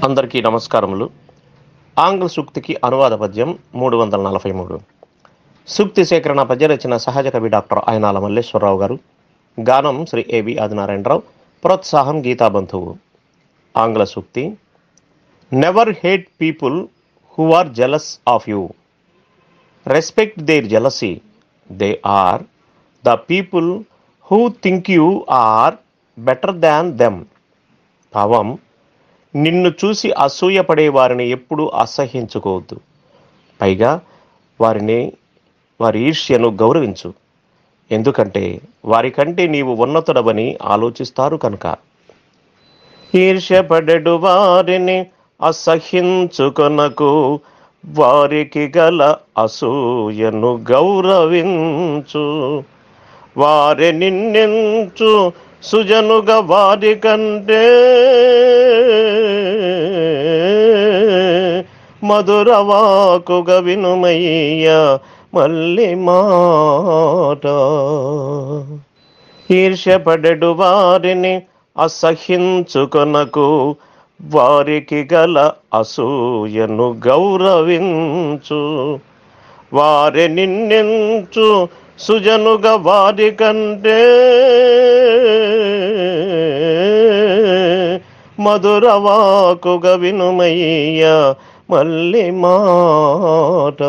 అందరికీ నమస్కారములు. ఆంగ్ల సూక్తికి అనువాద పద్యం 343. సూక్తి సేకరణ పద్య రచన సహజ కవి డాక్టర్ ఆయనాల మల్లేశ్వరరావు గారు. గానం శ్రీ ఏబి ఆదినారాయణరావు. ప్రోత్సాహం గీతాబంధువు. ఆంగ్ల సూక్తి. Never hate people who are jealous of you. Respect their jealousy. They are the people who think you are better than them. భావం: నిన్ను చూసి అసూయపడే వారిని ఎప్పుడూ అసహ్యించుకోవద్దు. పైగా వారి ఈర్ష్యను గౌరవించు. ఎందుకంటే వారికంటే నీవు ఉన్నతుడవని ఆలోచిస్తారు కనుక. ఈర్ష్యపడెడు వారిని అసహ్యించుకొనకు, వారికి గల అసూయను గౌరవించు. వారి నిన్నెంచు సుజనుగా వారి కంటే మధురవాకుగా వినుమయ్యా మల్లి మాట. ఈర్ష్యపడెడు వారిని అసహ్యించుకొనకు, వారికి గల అసూయను గౌరవించు. వారి నిన్నెంచు సుజనుగా వారి కంటే మధురవాకుగా వినుమయ్యా మల్లి మాట.